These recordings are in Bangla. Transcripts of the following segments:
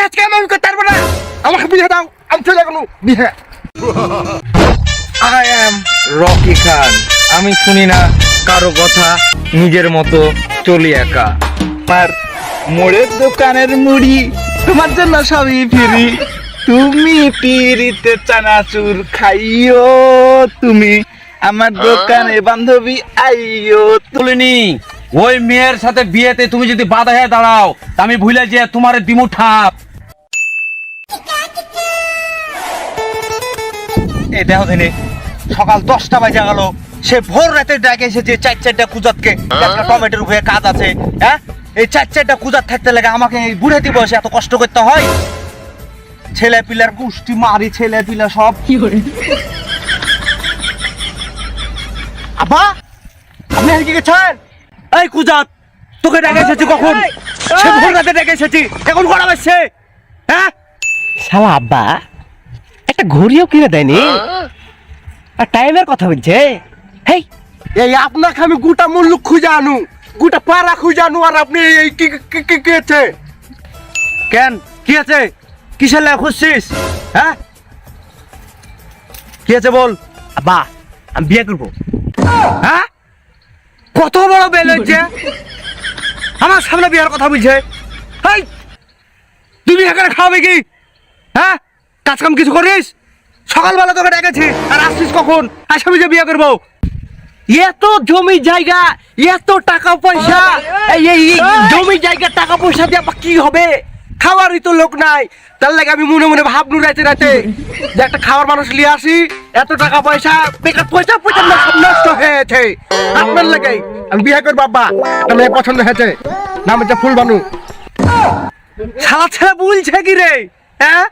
কাজকে আমি করতে পারবো না, আমাকে বিয়ে দাও, আমি চলে গেল বিয়ে। আই এম রকি খান, আমি শুনি না কারো কথা, নিজের মতো চলি একা। আমার মোড়ের দোকানের মুড়ি তোমার জন্য সবই ফিরি, তুমি পিরিতে চানাচুর খাইও, তুমি আমার দোকানে বান্ধবী আইও। তুলিনি ওই মেয়ের সাথে বিয়েতে তুমি যদি বাধা হয়ে দাঁড়াও তা আমি ভুলে যে তোমার দিমু ঠাপ। এই দেখো দিনে সকাল 10টা বাজে গেল, সে ভোর রাতে ডাকে এসেছে চারটা কুজাতকে, একটা টমেটোর উপরে কাজ আছে। হ্যাঁ, এই চারটা কুজাত থাকতে লাগে আমাকে এই বুড়াতি বয়সে এত কষ্ট করতে হয়? ছেলে পিলার গোষ্ঠী মারি, ছেলে পিলা সব কি করে। আব্বা, আপনি আর কি গেছেন? এই কুজাত, তোকে ডেকে এসেছি কখন? সে ভোর রাতে ডেকে এসেছি, এখন করা বাজছে? হ্যাঁ শালা আব্বা একটা ঘড়িও কিনে দেয়নি, আর টাইমের কথা বলছে। হেই, এই আপনাকে আমি গোটা মুল্লুক খুঁজে আনু, গোটা পাড়া খুঁজে আনু, আর আপনি এই কি আছে? কেন কি আছে? কিসের লেখা খুঁজছিস? হ্যাঁ কি আছে বল। আব্বা, আমি বিয়ে করবো। হ্যাঁ, কত বড় বেল হচ্ছে, আমার সামনে বিয়ার কথা বলছে। এই তুমি এখানে খাওয়াবে কি? হ্যাঁ, কাজ কাম কিছু করিস? সকালবেলা তোকে ডেকেছি, আর আসছিস কখন? আসামি যে বিয়ে করবো। এত জমি জায়গা, এত টাকা পয়সা, এই জমি জায়গা টাকা পয়সা দিয়ে আবার কি হবে? খাওয়ারই তো লোক নাই, তার লাগে আমি মনে মনে ভাবনু রাতে রাতে যে একটা খাওয়ার মানুষ নিয়ে আসি। এত টাকা পয়সা বেকার পয়সা পয়সা সব নষ্ট হয়েছে। আপনার লাগে আমি বিয়ে করবো আব্বা, একটা মেয়ে পছন্দ হয়েছে, নাম হচ্ছে ফুলবানু। শালা ছেলে বলছে কি রে? হ্যাঁ,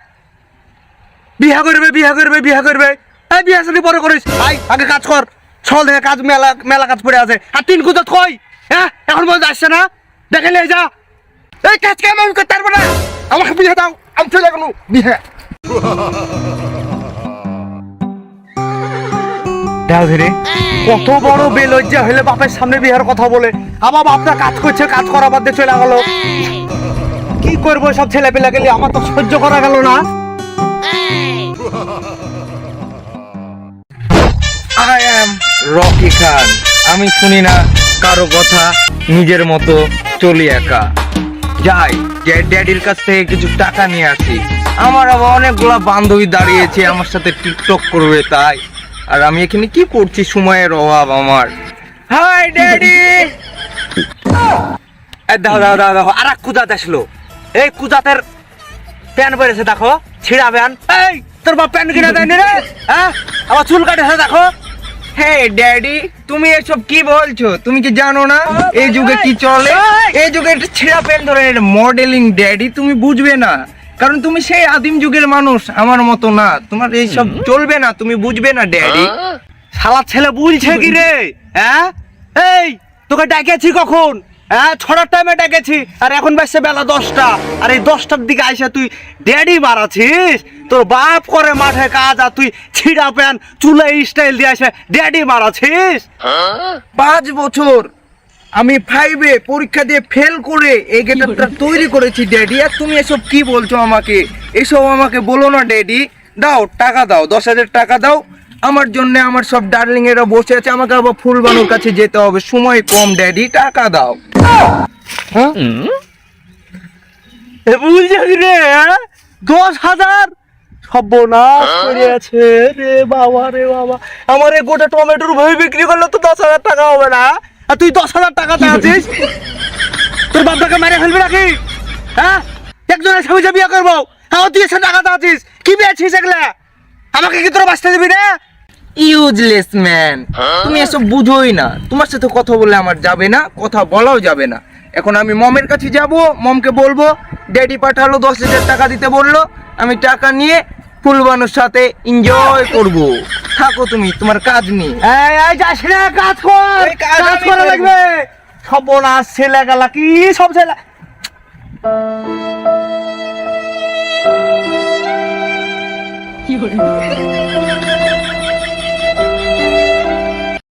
বিয়ে করবে বিয়ে করবে বিয়ে করবে। এই বিয়ে শাদী পরে করিস, আই আগে কাজ কর। সকাল থেকে কাজ, মেলা মেলা কাজ পড়ে আছে। আর 3 কুজাত কই? হ্যাঁ, এখন পর্যন্ত আসছে না, দেখে নিয়ে যা। এই কাজকে আমি করতে পারবো না, আমাকে বিয়ে দাও, আমি চলে গেল বিয়ে। দাও ধীরে, কত বড় বেলজ্জা হলে বাপের সামনে বিয়ের কথা বলে, আমার বাপটা কাজ করছে, কাজ করা বাদ দিয়ে চলে গেল। কি করবো সব ছেলে পেলে গেলে, আমার তো সহ্য করা গেল না। আই এম রকি খান, আমি শুনি না কারো কথা, নিজের মতো চলি একা। যাই যে ড্যাডির কাছ থেকে কিছু টাকা নিয়ে আসি। আমার আবার অনেকগুলা বান্ধবী দাঁড়িয়েছে আমার সাথে টিকটক করবে, তাই। আর আমি এখানে কি করছি, সময়ের অভাব আমার। Hi daddy. দাও দাও দাও দাও, আর এক কুজাত আসলো। এই কুজাতের প্যান্ট পরেছে দেখো, ছিঁড়া প্যান্ট। এই তোর বাপ প্যান্ট কিনে দেয়নি রে? হ্যাঁ, আবার চুল কাটেছে দেখো। হ্যাঁ ড্যাডি, তুমি এসব কি বলছো? তুমি কি জানো না এই যুগে কি চলে? এই যুগে একটা ছেঁড়া প্যান্ট ধরে মডেলিং ড্যাডি, তুমি বুঝবে না, কারণ তুমি সেই আদিম যুগের মানুষ, আমার মতো না। তোমার এইসব চলবে না, তুমি বুঝবে না ড্যাডি। শালা ছেলে বলছে কি রে? হ্যাঁ, এই তোকে ডেকেছি কখন? হ্যাঁ, 6টার টাইমে ডেকেছি, আর এখন বাজছে বেলা 10টা। আর এই 10টার দিকে আইসা তুই ড্যাডি মারাছিস? তোর বাপ করে মাঠে কাজ, আর তুই ছিঁড়া প্যান্ট চুলে স্টাইল দিয়ে আসে ড্যাডি মারাছিস? 5 বছর আমি 5-এ পরীক্ষা দিয়ে ফেল করে এই গেটআপটা তৈরি করেছি ড্যাডি, আর তুমি এসব কি বলছো আমাকে? এসব আমাকে বলো না ড্যাডি। দাও টাকা দাও, 10,000 টাকা দাও আমার জন্য। আমার সব ডার্লিং এরা বসে আছে, আমাকে আবার ফুলবানুর কাছে যেতে হবে, সময় কম ড্যাডি, টাকা দাও। বুঝছে কি রে? 10,000 সর্বনাশ করে আছে রে বাবা, রে বাবা। আমার এই গোটা টমেটোর ভয় বিক্রি করলে তো 10,000 টাকা হবে না, আর তুই 10,000 টাকা চাচ্ছিস? তোর বাপটাকে মেরে ফেলবি নাকি? হ্যাঁ, একজনের স্বামী বিয়ে করবো, আমার তুই এসে টাকা চাচ্ছিস? কি পেয়েছিস এগুলা? আমাকে কি তোরা বাঁচতে দিবি না? ইউজলেস ম্যান, তুমি এসব বুঝোই না। তোমার সাথে কথা বলে আমার যাবে না, কথা বলাও যাবে না। এখন আমি মমের কাছে যাব, মমকে বলবো ড্যাডি পাঠালো 10,000 টাকা দিতে বললো, আমি টাকা নিয়ে ফুলবানুর সাথে এনজয় করব। থাকো তুমি তোমার কাজ নিয়ে। এই যাস না, কাজ কর, এই কাজ কাজ আমি করা করবো। লাগবে। সর্বনাশ ছেলে গেলা, কি সব ছেলে। কি